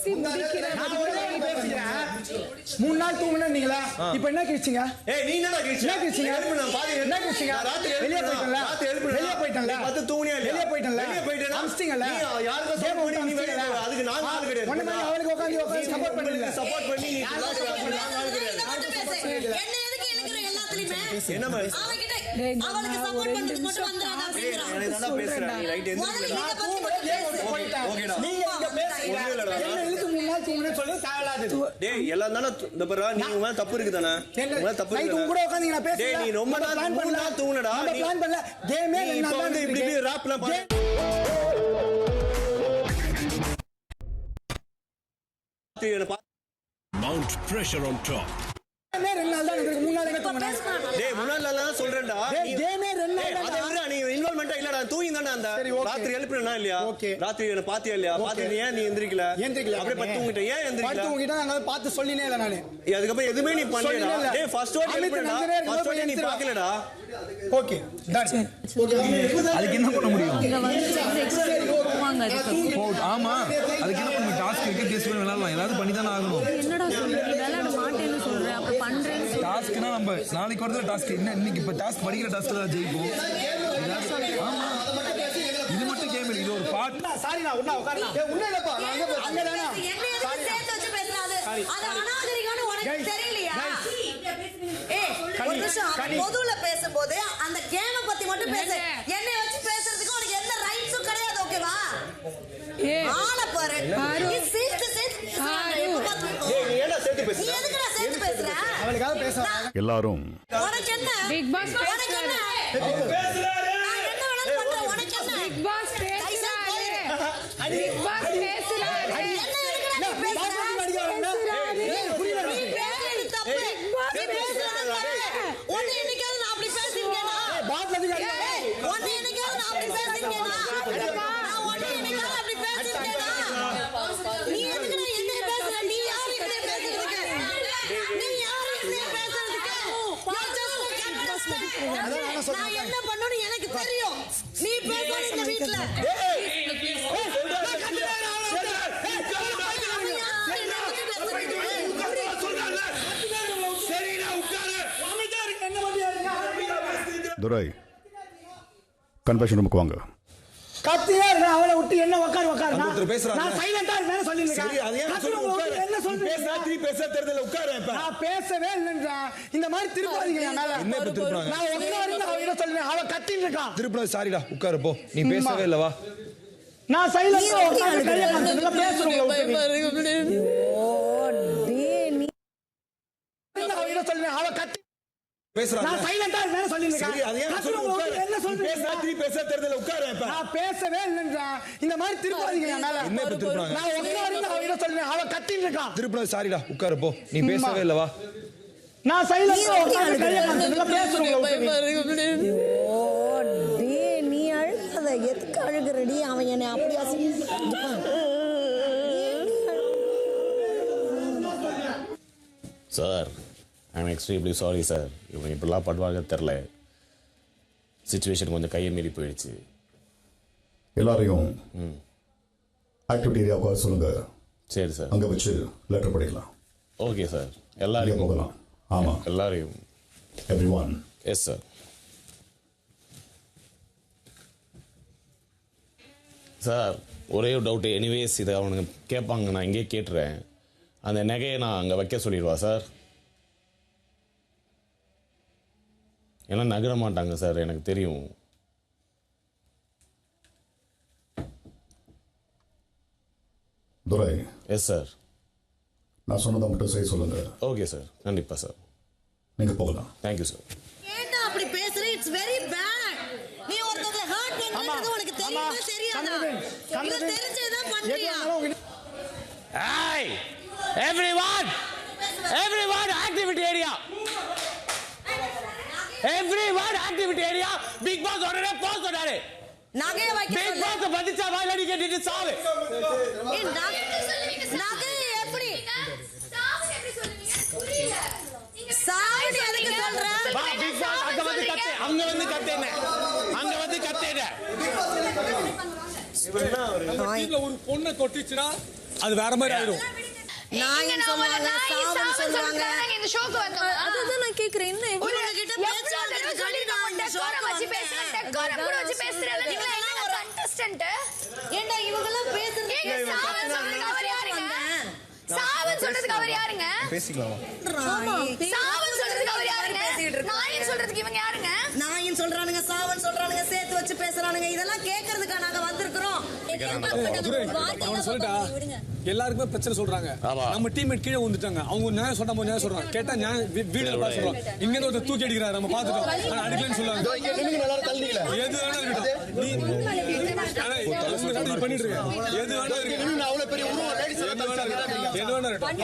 பேசி முடிக்கிறேன். 3 நாள் தூங்குனீங்களா? இப்போ என்ன கிழிச்சீங்க? நீ என்னடா கிழிச்சீங்க? என்ன கிழிச்சீங்க? என்ன கிழிச்சீங்க? வெளிய போய்ட்டல. வெளிய போய்ட்டல. பத்து தூங்குனியா இல்லையா? வெளிய போய்ட்டல. வெளிய போய்ட்டேனா? அம்ஸ்டிங்கல. நீ யாருக்கு சப்போர்ட் பண்ணி நீ வெளிய போ. அதுக்கு நான் ஆள் கிடையாது. ஒண்ணு மாதிரி அவனுக்கு உட்கார்ந்து சப்போர்ட் பண்ணல. சப்போர்ட் பண்ணி நீ நான் ஆள் கிடையாது. என்ன எதுக்கு இழுக்குற எல்லாத்துலயுமே? என்ன மாதிரி? அவளுக்கு சப்போர்ட் பண்றது மட்டும் வந்தறாங்க அப்படிங்கறான். நான் என்னடா பேசுறேன்? நீ ரைட் எந்திரடா. போய்ட்டா. நீங்க இங்க பேசுறீங்க. என்ன இழுத்து 3 நாள் தூங்குனேன்னு சொல்லி தேவலாது. டேய் எல்லாம் தான இந்த பாரு நீ உங்க தப்பு இருக்குதானே? உங்க தப்பு இருக்கு. நைட் கூட உட்கார்ந்து நான் பேசுறேன். டேய் நீ ரொம்ப நாள் 3 நாள் தூங்குனடா. நீ பிளான் பண்ணல. கேமே 2 நாள் தான் இப்படி இப்படி ராப்லாம் பண்ணு. Mount pressure on top. கேமே 2 நாள் தான் இருக்கு. 3 நாள் எங்க தூங்குன? டேய் 3 நாள் தான் சொல்றேன்டா. கேமே 2 நாள் தான். அத விட நீ இன்வால்வ்மென்ட்டா இல்லடா. தூங்கி தானே அந்த ராத்திரி எழுப்புறனா இல்லையா? ராத்திரி என்ன பாத்தியா இல்லையா? பாத்தி ஏன் நீ எந்திரிக்கல? அப்படியே பத்து தூங்கிட்ட. ஏன் எந்திரிக்கல? பத்து தூங்கிட்டா நாங்க பார்த்து சொல்லினே இல்ல நானு. அதுக்கு அப்புறம் எதுமே நீ பண்ணலடா. டேய் ஃபர்ஸ்ட் வாட்டி எழுப்புறடா. ஃபர்ஸ்ட் வாட்டி நீ பார்க்கலடா. Okay done. அதுக்கு என்ன பண்ண முடியும்? இங்க வந்து எக்ஸ்ட்ரா போவாங்க அதுக்கு. ஆமா அதுக்கு என்ன பண்ண டாஸ்க் இருக்கு. கேஸ் பண்ணி விளையாடலாம். ஏதாவது பண்ணி தானே ஆகணும். என்னடா சொல்ற? நீ விளையாட மாட்டேன்னு சொல்ற. அப்ப பண்றேன்னு சொல்ற. டாஸ்க்னா நம்ம நாளைக்கு வரதுல டாஸ்க் என்ன இன்னைக்கு இப்ப டாஸ்க் படிக்கிற டாஸ்க்ல தான் ஜெயிப்போம். ஆமா இது மட்டும் கேம் இது ஒரு பாட். சாரி நான் உன்ன உட்கார்றேன். ஏய் உன்ன இல்லப்பா. நான் அங்க தானா. என்ன எதுக்கு சேர்த்து வச்சு பேசுறாது? அது அநாகரிகம்னு உனக்கு தெரியலையா? ஏய் ஒரு நிமிஷம் பொதுவுல பேசும்போது அந்த கேமை பத்தி மட்டும் பேசு. என்னை வச்சு பேசுறதுக்கு உனக்கு எந்த ரைட்ஸும் கிடையாது. ஓகேவா? ஆள பாரு. நீ சேர்த்து நீ ஏன்டா சேர்த்து பேசுற? நீ எதுக்குடா சேர்த்து பேசுற? அவளுக்காக பேசுறாங்க. எல்லாரும் உனக்கு என்ன? பிக் பாஸ் உனக்கு என்ன? பேசுறாரு. நான் என்ன வேணாலும் பண்றேன். உனக்கு என்ன? பிக் பாஸ் பேசுறாரு. பிக் பாஸ் பேசுறாரு. என்ன எதுக்குடா நீ பேசுற? ஏய் புரியல. நீ பேசுறது தப்பு. நீ பேசுறாங்க. உன்னை என்னைக்காவது நான் அப்படி பேசிருக்கேனா? பாட்ல இருந்து உன்னை என்னைக்காவது நான் அப்படி பேசிருக்கேனா? நான் உன்னை என்னைக்காவது அப்படி பேசிருக்கேனா? நீ எதுக்குடா என்ன பேசுற? நீ யாரு என்ன பேசுறதுக்கு? நீ யாரு என்ன பேசுறதுக்கு? நான் என்ன பண்ணனும் எனக்கு தெரியும். நீ பேசணும் இந்த வீட்ல. துரை கன்வென்ஷன் ரூமுக்கு வாங்க. கத்தியா இருக்க அவளை விட்டு என்ன உட்காரு ஒருத்தர் பேசுறாங்க. நான் சைலண்டா இருக்கேன்னு சொல்லிருக்கேன். சரி அது ஏன் சொல்ற உட்காரு. என்ன சொல்றீங்க? பேச திருப்பி பேச தெரியல உட்காரு இப்ப. நான் பேசவே இல்லன்றா. இந்த மாதிரி திருப்பாதீங்க என் மேல. என்ன இப்ப திருப்புறாங்க? நான் உட்கார்ந்து அவ கிட்ட சொல்றேன். அவ கத்திட்டு இருக்கான். திருப்புற சாரிடா உட்காரு போ. நீ பேசவே இல்ல வா. நான் சைலண்டா உட்கார்ந்து கைய காமிச்சதுல பேசுறேன். அவ கிட்ட சொல்றேன். அவ கத்தி பேசுறாங்க. நான் சைலண்டா இருக்கேன்னு சொல்லிருக்கேன். சரி அது ஏன் சொல்ற உட்காரு. என்ன சொல்றீங்க? பேச திருப்பி பேச தெரியல உட்காரு இப்ப. நான் பேசவே இல்லன்றா. இந்த மாதிரி திருப்பாதீங்க என் மேல. என்ன இப்ப திருப்புறாங்க? நான் உட்கார்ந்து அவ கிட்ட சொல்றேன். அவ கத்திட்டு இருக்கான். திருப்புற சாரிடா உட்காரு போ. நீ பேசவே இல்ல வா. நான் சைலண்டா உட்கார்ந்து கைய காமிச்சதுல பேசுறேன். நீ அழுகாத. எதுக்கு அழுகுறடி? அவன் என்னை அப்படியா sir I'm extremely sorry sir. இவங்க இப்படிலாம் பண்ணுவாங்க தெரில. சிச்சுவேஷன் கொஞ்சம் கையை மீறி போயிடுச்சு. எல்லாரையும் ஆக்டிவிட்டி ஏரியாவுக்கு சொல்லுங்க. சரி சார். அங்க வச்சு லெட்டர் படிக்கலாம். Okay sir. எல்லாரையும் போகலாம். ஆமா எல்லாரையும். எவ்ரிஒன். Yes sir. சார் ஒரே ஒரு டவுட்டு. எனிவேஸ் இதை அவனுங்க கேட்பாங்க. நான் இங்கேயே கேட்டுறேன். அந்த நகையை நான் அங்கே வைக்க சொல்லிடுவா சார்? ஏன்னா நகர மாட்டாங்க சார் எனக்கு தெரியும். துரை. Yes sir. நான் சொன்னதை மட்டும் செய்ய சொல்லுங்க. Okay sir. கண்டிப்பாக சார். நீங்க போகலாம். Thank you sir. ஏன்டா அப்படி பேசுற? It's very bad. நீ ஒருத்தங்கள ஹர்ட் பண்றது உனக்கு தெரியுமா தெரியாதா? இது தெரிஞ்சே தான் பண்றியா? Hey! Everyone! Activity area! Activity area! Big Boss order post order. நகைய வைக்க Big Boss பதிச்சா வாயில நீ கேட்டிட்டு சாவு. ஏய் நகை எப்படி? சாவு எப்படி சொல்லுவீங்க? புரியல. சாவு எதுக்கு சொல்ற? வா Big Boss அங்க வந்து கத்தேனே. வீட்ல ஒரு பொண்ணை கொட்டிச்சுடா அது வேற மாதிரி ஆயிடும். நாயின் சொல்லுவாங்க, சாவன் சொல்லுவாங்க. இந்த ஷோக்கு வந்தோம். அதுதான் நான் கேக்குறேன். என்ன உங்ககிட்ட பேசுறதுக்கு டெக்கோரம் வச்சு பேசுறேன். டெக்கோரம் கூட வச்சு பேசுறேன். நீங்க என்ன கண்டஸ்டன்ட்? ஏண்டா இவங்க எல்லாம் பேசுறது சாவன் சொல்றதுக்கு அவர் யாருங்க? சாவன் சொல்றதுக்கு அவர் யாருங்க? பேசிக்கலாம். சாவன் சொல்றதுக்கு அவர் யாருங்க? நாயின் சொல்றதுக்கு இவங்க யாருங்க? நாயின் சொல்றானுங்க, சாவன் சொல்றானுங்க, சேர்த்து வச்சு பேசுறானுங்க. இதெல்லாம் கேக்குறதுக்கா நாங்க வந்திருக்கிறோம். அவன் சொல்லிட்டா எல்லாருக்குமே பிரச்சனை சொல்றாங்க. நம்ம டீம்மேட் கீழே வந்துட்டாங்க. அவங்க நியாயம் சொன்னா நியாயம் சொல்றாங்க. கேட்டா வீடியோ பார்த்து சொல்றாங்க. இங்க இருந்து ஒரு தூக்கி அடிக்கிறாரு, நம்ம பாத்துட்டோம். ஆனா அடிக்கலன்னு சொல்றாங்க. எது வேணா இருக்கட்டும். நீ பண்ணிட்டு இருக்க. எது வேணா இருக்கட்டும். எது வேணா இருக்கட்டும்.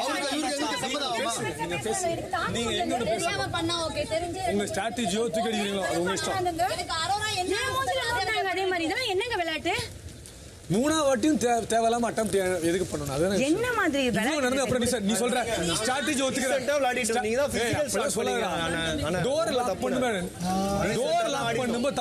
நீங்க எங்க பேசாம பண்ணா ஓகே தெரிஞ்சு உங்க ஸ்ட்ராட்டஜியோ தூக்கி அடிக்கிறீங்களோ அது உங்க இஷ்டம். எனக்கு அரோரா என்ன மூஞ்சில அதே மாதிரி தான். என்னங்க விளையாட்டு? மூணாவது வாட்டியும் தேவையில்லாம அட்டம் எதுக்கு பண்ணணும்? அதானே என்ன மாதிரி நடந்து. அப்புறம் நீ சொல்ற ஸ்ட்ராட்டஜி ஒத்துக்கிறேன். நீங்க தான் டோர் லாக் பண்ணும்போது